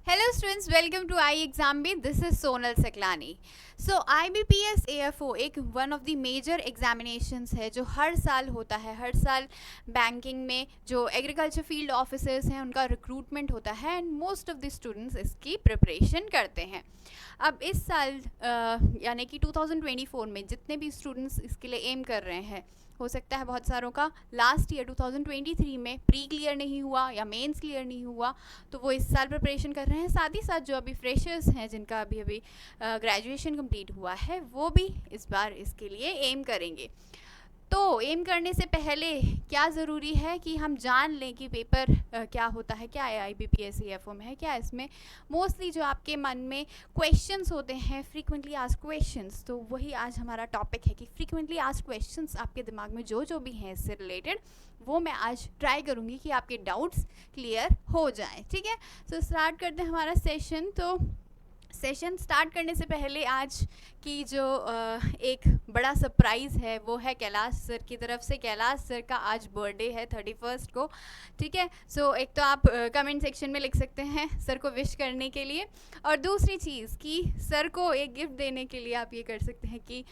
Hello students, welcome to iExamB. This is Sonal Saklani. So IBPS AFO एक one of the major examinations है जो हर साल होता है. हर साल बैंकिंग में जो एग्रीकल्चर फील्ड ऑफिसर्स हैं उनका रिक्रूटमेंट होता है and most of the students इसकी प्रिपरेशन करते हैं. अब इस साल यानी कि 2024 में जितने भी स्टूडेंट्स इसके लिए एम कर रहे हैं, हो सकता है बहुत सारों का लास्ट ईयर 2023 में प्री क्लियर नहीं हुआ या मेंस क्लियर नहीं हुआ, तो वो इस साल प्रिपरेशन कर रहे हैं. साथ ही साथ जो अभी फ्रेशर्स हैं जिनका अभी ग्रेजुएशन कंप्लीट हुआ है वो भी इस बार इसके लिए एम करेंगे. तो एम करने से पहले क्या ज़रूरी है कि हम जान लें कि पेपर क्या होता है, क्या है IBPS AFO में है, क्या इसमें मोस्टली जो आपके मन में क्वेश्चंस होते हैं, फ्रीक्वेंटली आस्क्ड क्वेश्चंस. तो वही आज हमारा टॉपिक है कि फ्रीक्वेंटली आस्क्ड क्वेश्चंस आपके दिमाग में जो भी हैं इससे रिलेटेड, वो मैं आज ट्राई करूँगी कि आपके डाउट्स क्लियर हो जाएँ. ठीक है, तो स्टार्ट करते हैं हमारा सेशन. तो सेशन स्टार्ट करने से पहले आज की जो एक बड़ा सरप्राइज़ है वो है कैलाश सर की तरफ से. कैलाश सर का आज बर्थडे है 31 को. ठीक है, सो एक तो आप कमेंट सेक्शन में लिख सकते हैं सर को विश करने के लिए, और दूसरी चीज़ कि सर को एक गिफ्ट देने के लिए आप ये कर सकते हैं कि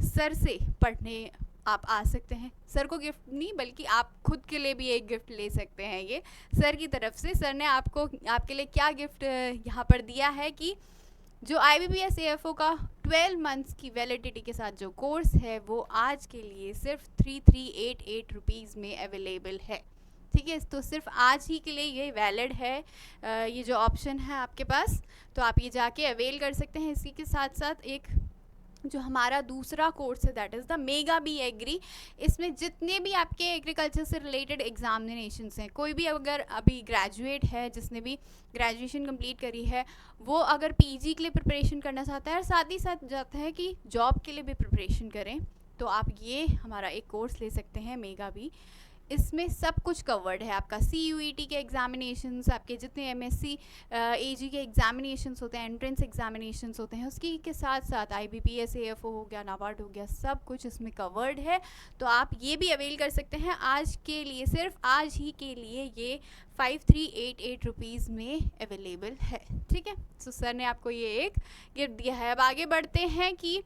सर से पढ़ने आप आ सकते हैं. सर को गिफ्ट नहीं बल्कि आप खुद के लिए भी एक गिफ्ट ले सकते हैं. ये सर की तरफ से सर ने आपके लिए क्या गिफ्ट यहाँ पर दिया है कि जो IBPS AFO का 12 मंथ्स की वैलिडिटी के साथ जो कोर्स है वो आज के लिए सिर्फ 3388 रुपीज़ में अवेलेबल है. ठीक है, तो सिर्फ आज ही के लिए ये वैलिड है. ये जो ऑप्शन है आपके पास, तो आप ये जाके अवेल कर सकते हैं. इसी के साथ साथ एक जो हमारा दूसरा कोर्स है that is the mega B agri. इसमें जितने भी आपके एग्रीकल्चर से रिलेटेड एग्जामिनेशंस हैं, कोई भी अगर अभी ग्रेजुएट है जिसने भी ग्रेजुएशन कंप्लीट करी है, वो अगर PG के लिए प्रिपरेशन करना चाहता है और साथ ही साथ चाहता है कि जॉब के लिए भी प्रिपरेशन करें, तो आप ये हमारा एक कोर्स ले सकते हैं मेगा बी. इसमें सब कुछ कवर्ड है. आपका CUET के एग्जामिनेशंस, आपके जितने MSc AG के एग्जामिनेशंस होते हैं, एंट्रेंस एग्जामिनेशंस होते हैं, उसकी के साथ साथ IBPS AFO हो गया, नाबार्ड हो गया, सब कुछ इसमें कवर्ड है. तो आप ये भी अवेल कर सकते हैं आज के लिए. सिर्फ आज ही के लिए ये 5388 रुपीज़ में अवेलेबल है. ठीक है, सो सर ने आपको ये एक गिफ्ट दिया है. अब आगे बढ़ते हैं कि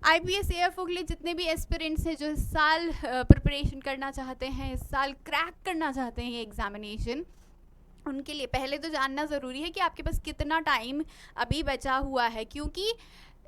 IBPS AFO के लिए जितने भी एस्पिरेंट्स हैं जो इस साल प्रिपरेशन करना चाहते हैं, इस साल क्रैक करना चाहते हैं ये एग्ज़ामिनेशन, उनके लिए पहले तो जानना ज़रूरी है कि आपके पास कितना टाइम अभी बचा हुआ है, क्योंकि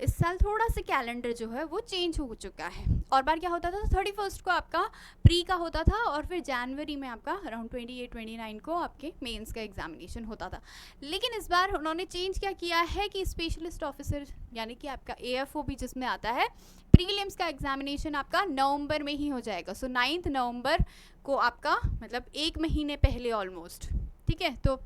इस साल थोड़ा सा कैलेंडर जो है वो चेंज हो चुका है. और बार क्या होता था, 31 को आपका प्री का होता था और फिर जनवरी में आपका अराउंड 28-29 को आपके मेंस का एग्जामिनेशन होता था. लेकिन इस बार उन्होंने चेंज क्या किया है कि स्पेशलिस्ट ऑफिसर यानी कि आपका AFO भी जिसमें आता है, प्रीलिम्स का एग्जामिनेशन आपका नवंबर में ही हो जाएगा. सो 9 नवंबर को आपका मतलब एक महीने पहले ऑलमोस्ट. ठीक है, तो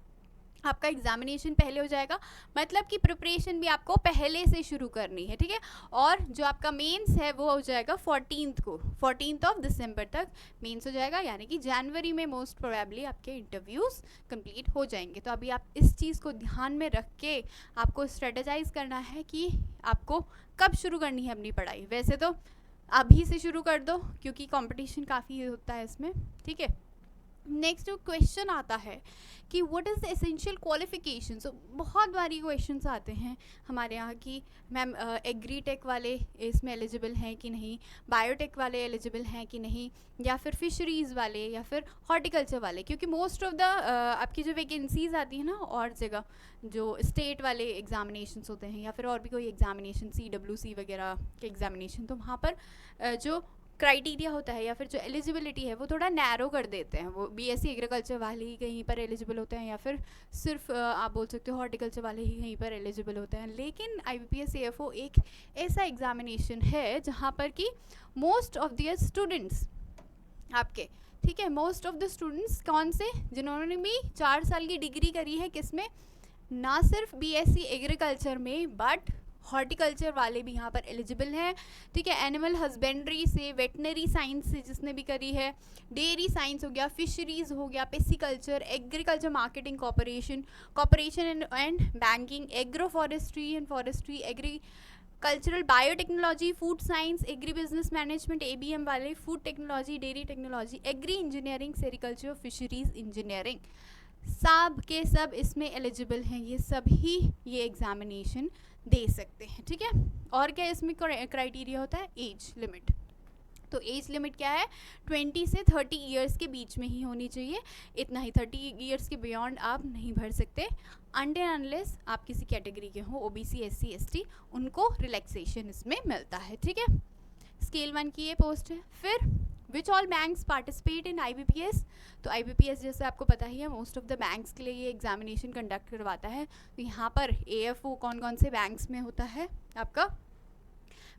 आपका एग्जामिनेशन पहले हो जाएगा, मतलब कि प्रिपरेशन भी आपको पहले से शुरू करनी है. ठीक है, और जो आपका मेंस है वो हो जाएगा 14 को, 14 दिसंबर तक मेंस हो जाएगा, यानी कि जनवरी में मोस्ट प्रोबेबली आपके इंटरव्यूज़ कंप्लीट हो जाएंगे. तो अभी आप इस चीज़ को ध्यान में रख के आपको स्ट्रेटेजाइज करना है कि आपको कब शुरू करनी है अपनी पढ़ाई. वैसे तो अभी से शुरू कर दो क्योंकि कंपटीशन काफ़ी होता है इसमें. ठीक है, नेक्स्ट क्वेश्चन आता है कि what is the essential qualification. So बहुत बारी क्वेश्चंस आते हैं हमारे यहाँ कि मैम एग्री टेक वाले इसमें एलिजिबल हैं कि नहीं, बायोटेक वाले एलिजिबल हैं कि नहीं, या फिर फिशरीज़ वाले या फिर हॉर्टिकल्चर वाले. क्योंकि मोस्ट ऑफ द आपकी जो वैकेंसीज़ आती हैं ना और जगह जो स्टेट वाले एग्जामिनेशंस होते हैं या फिर और भी कोई एग्जामिनेशन CWC वगैरह के एग्जामिनेशन, तो वहाँ पर जो क्राइटेरिया होता है या फिर जो एलिजिबिलिटी है वो थोड़ा नैरो कर देते हैं. वो BSc एग्रीकल्चर वाले ही कहीं पर एलिजिबल होते हैं या फिर सिर्फ आप बोल सकते हो हॉर्टिकल्चर वाले ही कहीं पर एलिजिबल होते हैं. लेकिन IBPS AFO एक ऐसा एग्जामिनेशन है जहाँ पर कि मोस्ट ऑफ द स्टूडेंट्स आपके, ठीक है, मोस्ट ऑफ द स्टूडेंट्स कौन से, जिन्होंने भी 4 साल की डिग्री करी है किसमें, ना सिर्फ BSc एग्रीकल्चर में बट हॉर्टिकल्चर वाले भी यहाँ पर एलिजिबल हैं. ठीक है, एनिमल हस्बेंड्री से, वेटनरी साइंस से जिसने भी करी है, डेयरी साइंस हो गया, फिशरीज़ हो गया, pisciculture, agriculture marketing cooperation and banking, agro forestry and forestry, cultural biotechnology, food science, agri business management ABM वाले, food technology, dairy technology, agri engineering, sericulture, fisheries engineering. सब के सब इसमें एलिजिबल हैं, ये सभी ये एग्जामिनेशन दे सकते हैं, ठीक है। और क्या इसमें क्राइटेरिया होता है, एज लिमिट। तो एज लिमिट क्या है, 20 से 30 इयर्स के बीच में ही होनी चाहिए, इतना ही। 30 इयर्स के बियॉन्ड आप नहीं भर सकते अनटिल अनलेस आप किसी कैटेगरी के हो, ओबीसी, एससी, एसटी, उनको रिलैक्सेशन इसमें मिलता है, ठीक है। स्केल 1 की ये पोस्ट है। फिर which all banks participate in IBPS, तो IBPS जैसे आपको पता ही है मोस्ट ऑफ द बैंक्स के लिए ये एग्जामिनेशन कंडक्ट करवाता है। तो यहाँ पर AFO कौन कौन से बैंक्स में होता है आपका,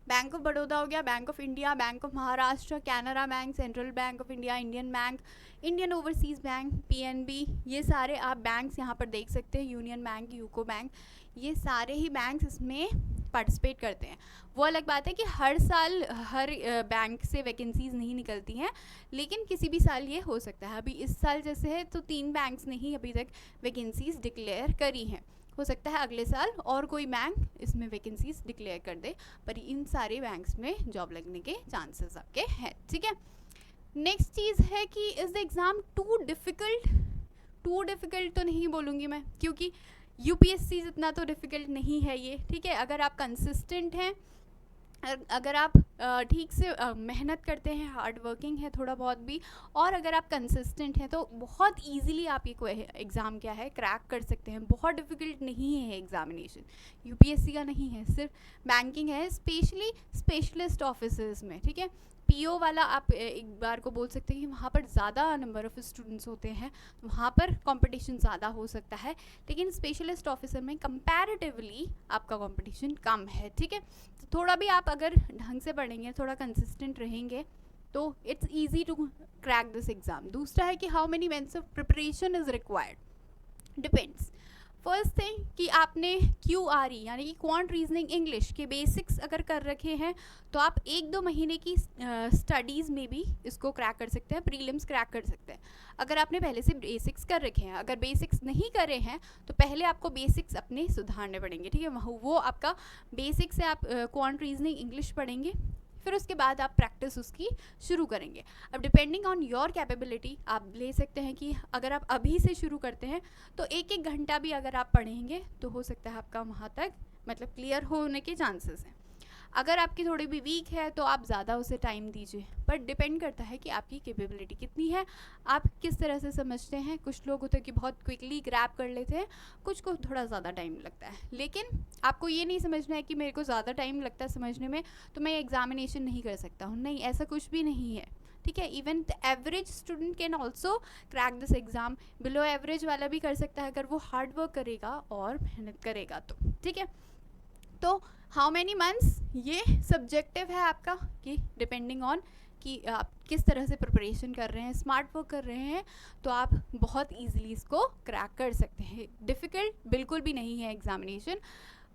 बैंक ऑफ बड़ौदा हो गया, bank of India, bank of Maharashtra, Canara bank, central bank of India, Indian bank, Indian overseas bank, PNB, ये सारे आप बैंक्स यहाँ पर देख सकते हैं, यूनियन बैंक, यूको बैंक, ये सारे ही बैंक्स इसमें पार्टिसिपेट करते हैं। वो अलग बात है कि हर साल हर बैंक से वैकेंसीज़ नहीं निकलती हैं, लेकिन किसी भी साल ये हो सकता है। अभी इस साल जैसे है तो 3 बैंक्स ने ही अभी तक वैकेंसीज़ डिक्लेयर करी हैं, हो सकता है अगले साल और कोई बैंक इसमें वैकेंसीज डिक्लेयर कर दे, पर इन सारे बैंक्स में जॉब लगने के चांसेस आपके हैं, ठीक है। नेक्स्ट चीज़ है कि is the exam too difficult, too difficult तो नहीं बोलूँगी मैं, क्योंकि UPSC जितना तो डिफ़िकल्ट नहीं है ये, ठीक है। अगर आप कंसिस्टेंट हैं, अगर आप ठीक से मेहनत करते हैं, हार्ड वर्किंग है थोड़ा बहुत भी, और अगर आप कंसिस्टेंट हैं तो बहुत इजीली आप ये एग्ज़ाम क्या है क्रैक कर सकते हैं। बहुत डिफ़िकल्ट नहीं है एग्ज़ामिनेशन, UPSC का नहीं है, सिर्फ बैंकिंग है, स्पेशली स्पेशलिस्ट ऑफिसर्स में, ठीक है। PO वाला आप एक बार को बोल सकते हैं कि वहाँ पर ज़्यादा नंबर ऑफ़ स्टूडेंट्स होते हैं, वहाँ पर कंपटीशन ज़्यादा हो सकता है, लेकिन स्पेशलिस्ट ऑफिसर में कंपैरेटिवली आपका कंपटीशन कम है, ठीक है। तो थोड़ा भी आप अगर ढंग से पढ़ेंगे, थोड़ा कंसिस्टेंट रहेंगे, तो it's easy to crack this exam. दूसरा है कि how many months of preparation is required, depends. First thing कि आपने QRE यानी कि क्वांट रीजनिंग इंग्लिश के बेसिक्स अगर कर रखे हैं तो आप 1-2 महीने की स्टडीज़ में भी इसको क्रैक कर सकते हैं, प्रीलिम्स क्रैक कर सकते हैं, अगर आपने पहले से बेसिक्स कर रखे हैं। अगर बेसिक्स नहीं करे हैं तो पहले आपको बेसिक्स अपने सुधारने पड़ेंगे, ठीक है। वो आपका बेसिक से आप क्वांट रीजनिंग इंग्लिश पढ़ेंगे, फिर उसके बाद आप प्रैक्टिस उसकी शुरू करेंगे। अब डिपेंडिंग ऑन योर कैपेबिलिटी आप ले सकते हैं कि अगर आप अभी से शुरू करते हैं तो 1-1 घंटा भी अगर आप पढ़ेंगे तो हो सकता है आपका वहाँ तक मतलब क्लियर होने के चांसेस हैं। अगर आपकी थोड़ी भी वीक है तो आप ज़्यादा उसे टाइम दीजिए, बट डिपेंड करता है कि आपकी कैपेबिलिटी कितनी है, आप किस तरह से समझते हैं। कुछ लोग होते हैं कि बहुत क्विकली ग्रैब कर लेते हैं, कुछ को थोड़ा ज़्यादा टाइम लगता है। लेकिन आपको ये नहीं समझना है कि मेरे को ज़्यादा टाइम लगता है समझने में तो मैं एग्जामिनेशन नहीं कर सकता हूँ, नहीं, ऐसा कुछ भी नहीं है, ठीक है। Even the average student can also crack this exam, below average वाला भी कर सकता है अगर वो हार्ड वर्क करेगा और मेहनत करेगा तो, ठीक है। तो हाउ मैनी मंथ्स ये सब्जेक्टिव है आपका, कि डिपेंडिंग ऑन कि आप किस तरह से प्रिपरेशन कर रहे हैं, स्मार्ट वर्क कर रहे हैं, तो आप बहुत इजीली इसको क्रैक कर सकते हैं। डिफ़िकल्ट बिल्कुल भी नहीं है एग्जामिनेशन।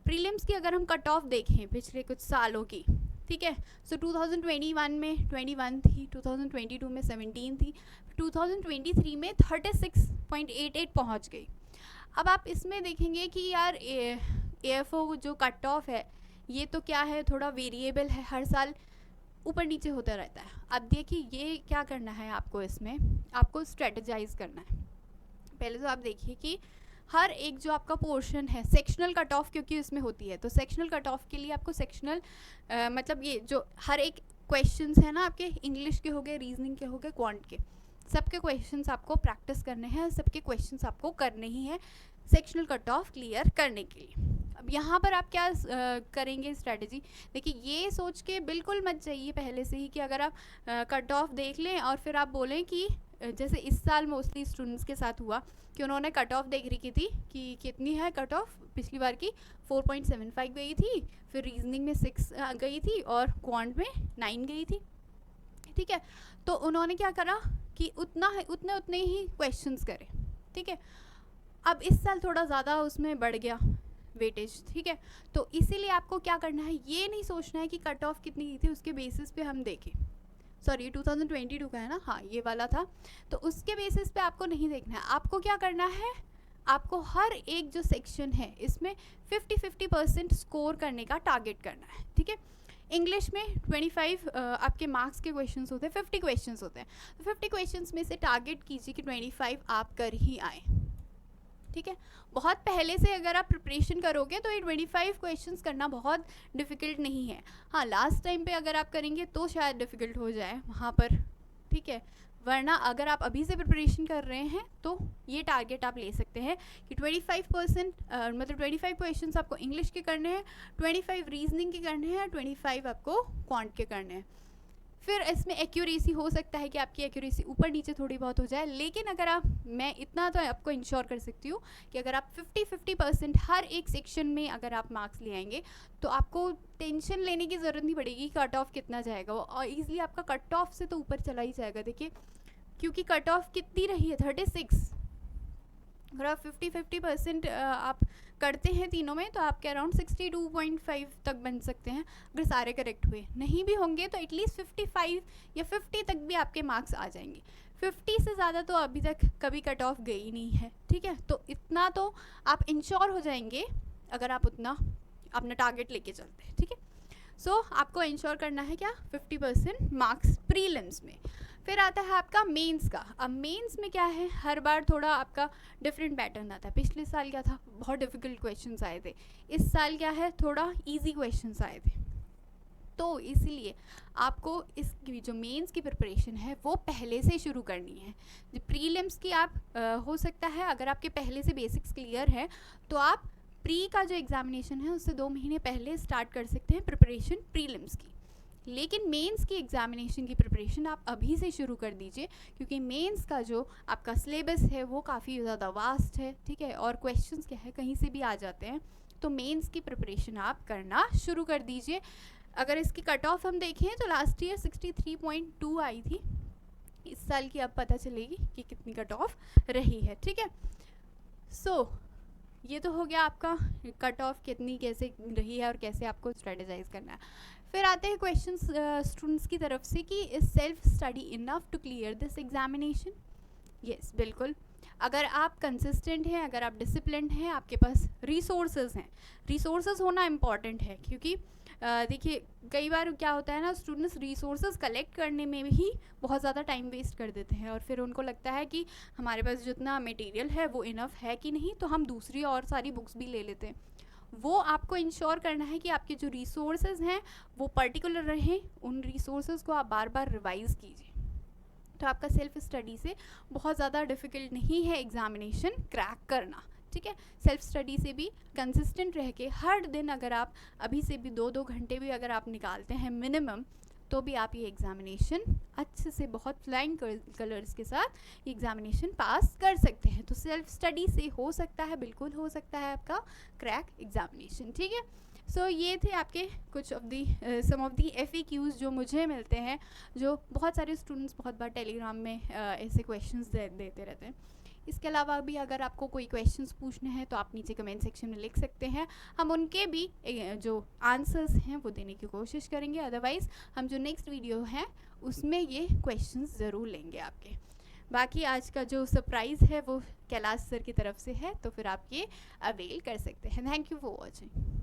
प्रीलिम्स की अगर हम कट ऑफ देखें पिछले कुछ सालों की, ठीक है, सो 2021 में 21 थी, 2022 में 17 थी, 2023 में 36.88 पहुँच गई। अब आप इसमें देखेंगे कि यार AFO जो कट ऑफ है ये तो क्या है, थोड़ा वेरिएबल है, हर साल ऊपर नीचे होता रहता है। अब देखिए ये क्या करना है आपको, इसमें आपको स्ट्रेटजाइज करना है। पहले तो आप देखिए कि हर एक जो आपका पोर्शन है, सेक्शनल कट ऑफ क्योंकि इसमें होती है, तो सेक्शनल कट ऑफ के लिए आपको सेक्शनल मतलब ये जो हर एक क्वेश्चंस है ना आपके, इंग्लिश के हो गए, रीजनिंग के हो गए, क्वांट के, सबके क्वेश्चंस आपको प्रैक्टिस करने हैं, सबके क्वेश्चंस आपको करने ही हैं सेक्शनल कट ऑफ क्लियर करने के लिए। अब यहाँ पर आप क्या करेंगे स्ट्रैटेजी, देखिए ये सोच के बिल्कुल मत जाइए पहले से ही कि अगर आप कट ऑफ देख लें और फिर आप बोलें कि जैसे इस साल मोस्टली स्टूडेंट्स के साथ हुआ कि उन्होंने कट ऑफ देख रखी थी कि कितनी है कट ऑफ, पिछली बार की 4.75 गई थी, फिर रीजनिंग में 6 गई थी और क्वांट में 9 गई थी, ठीक है। तो उन्होंने क्या करा कि उतने ही क्वेश्चंस करे, ठीक है। अब इस साल थोड़ा ज़्यादा उसमें बढ़ गया वेटेज, ठीक है। तो इसीलिए आपको क्या करना है, ये नहीं सोचना है कि कट ऑफ कितनी की थी उसके बेसिस पे हम देखें, सॉरी 2022 का है ना, हाँ ये वाला था, तो उसके बेसिस पे आपको नहीं देखना है। आपको क्या करना है, आपको हर एक जो सेक्शन है इसमें 50-50% स्कोर करने का टारगेट करना है, ठीक है। इंग्लिश में 25 आपके मार्क्स के क्वेश्चंस होते हैं, 50 क्वेश्चंस होते हैं, तो 50 क्वेश्चंस में से टारगेट कीजिए कि 25 आप कर ही आए, ठीक है। बहुत पहले से अगर आप प्रिपरेशन करोगे तो ये 25 क्वेश्चंस करना बहुत डिफ़िकल्ट नहीं है। हाँ, लास्ट टाइम पे अगर आप करेंगे तो शायद डिफ़िकल्ट हो जाए वहाँ पर, ठीक है। वरना अगर आप अभी से प्रिपरेशन कर रहे हैं तो ये टारगेट आप ले सकते हैं कि 25% मतलब 25 क्वेश्चंस आपको इंग्लिश के करने हैं, 25 रीजनिंग के करने हैं, 25 आपको क्वांट के करने हैं। फिर इसमें एक्यूरेसी हो सकता है कि आपकी एक्यूरेसी ऊपर नीचे थोड़ी बहुत हो जाए, लेकिन अगर आप, मैं इतना तो आपको इंश्योर कर सकती हूँ कि अगर आप 50% हर एक सेक्शन में अगर आप मार्क्स ले आएंगे तो आपको टेंशन लेने की ज़रूरत नहीं पड़ेगी कट ऑफ कितना जाएगा, और ईजिली आपका कट ऑफ से तो ऊपर चला ही जाएगा। देखिए, क्योंकि कट ऑफ कितनी रही है 36, अगर आप 50% आप करते हैं तीनों में तो आपके अराउंड 62.5 तक बन सकते हैं अगर सारे करेक्ट हुए। नहीं भी होंगे तो एटलीस्ट 55 या 50 तक भी आपके मार्क्स आ जाएंगे। 50 से ज़्यादा तो अभी तक कभी कट ऑफ गई नहीं है, ठीक है। तो इतना तो आप इंश्योर हो जाएंगे अगर आप उतना अपना टारगेट लेके चलते हैं, ठीक है। सो आपको इंश्योर करना है क्या, 50% मार्क्स प्रीलिम्स में। फिर आता है आपका मेंस का। अब मेंस में क्या है, हर बार थोड़ा आपका डिफरेंट पैटर्न आता है। पिछले साल क्या था, बहुत डिफ़िकल्ट क्वेश्चंस आए थे। इस साल क्या है, थोड़ा इजी क्वेश्चंस आए थे। तो इसीलिए आपको इसकी जो मेंस की प्रिपरेशन है वो पहले से शुरू करनी है। जो प्रीलिम्स की आप हो सकता है अगर आपके पहले से बेसिक्स क्लियर है तो आप प्री का जो एग्जामिनेशन है उससे 2 महीने पहले स्टार्ट कर सकते हैं प्रिपरेशन प्रीलिम्स की। लेकिन मेंस की एग्जामिनेशन की प्रिपरेशन आप अभी से शुरू कर दीजिए, क्योंकि मेंस का जो आपका सिलेबस है वो काफ़ी ज़्यादा वास्ट है, ठीक है। और क्वेश्चंस क्या है, कहीं से भी आ जाते हैं। तो मेंस की प्रिपरेशन आप करना शुरू कर दीजिए। अगर इसकी कट ऑफ हम देखें तो लास्ट ईयर 63.2 आई थी। इस साल की अब पता चलेगी कि कितनी कट ऑफ रही है, ठीक है। सो ये तो हो गया आपका कट ऑफ कितनी कैसे रही है और कैसे आपको स्ट्रेटेजाइज करना है। फिर आते हैं क्वेश्चन स्टूडेंट्स की तरफ से कि is self study enough to clear this examination. Yes, बिल्कुल। अगर आप कंसिस्टेंट हैं, अगर आप डिसिप्लिन हैं, आपके पास रिसोर्सेज हैं। रिसोर्सेज होना इम्पॉर्टेंट है, क्योंकि देखिए कई बार क्या होता है ना, स्टूडेंट्स रिसोर्सेज कलेक्ट करने में ही बहुत ज़्यादा टाइम वेस्ट कर देते हैं और फिर उनको लगता है कि हमारे पास जितना मटेरियल है वो इनफ है कि नहीं, तो हम दूसरी और सारी बुक्स भी ले लेते हैं। वो आपको इंश्योर करना है कि आपके जो रिसोर्सेज हैं वो पर्टिकुलर रहें, उन रिसोर्सेज को आप बार बार रिवाइज़ कीजिए। तो आपका सेल्फ स्टडी से बहुत ज़्यादा डिफ़िकल्ट नहीं है एग्जामिनेशन क्रैक करना, ठीक है। सेल्फ स्टडी से भी कंसिस्टेंट रह के हर दिन अगर आप अभी से भी 2-2 घंटे भी अगर आप निकालते हैं मिनिमम, तो भी आप ये एग्ज़ामिनेशन अच्छे से बहुत फ्लाइंग कलर्स के साथ एग्ज़ामिनेशन पास कर सकते हैं। तो सेल्फ स्टडी से हो सकता है, बिल्कुल हो सकता है आपका क्रैक एग्ज़ामिनेशन, ठीक है। सो ये थे आपके कुछ of the some of the FAQs जो मुझे मिलते हैं, जो बहुत सारे स्टूडेंट्स बहुत बार टेलीग्राम में ऐसे क्वेश्चंस देते रहते हैं। इसके अलावा भी अगर आपको कोई क्वेश्चंस पूछने हैं तो आप नीचे कमेंट सेक्शन में लिख सकते हैं, हम उनके भी जो आंसर्स हैं वो देने की कोशिश करेंगे। अदरवाइज़ हम जो नेक्स्ट वीडियो है उसमें ये क्वेश्चंस ज़रूर लेंगे आपके। बाकी आज का जो सरप्राइज़ है वो कैलाश सर की तरफ से है, तो फिर आप ये अवेल कर सकते हैं। Thank you for watching.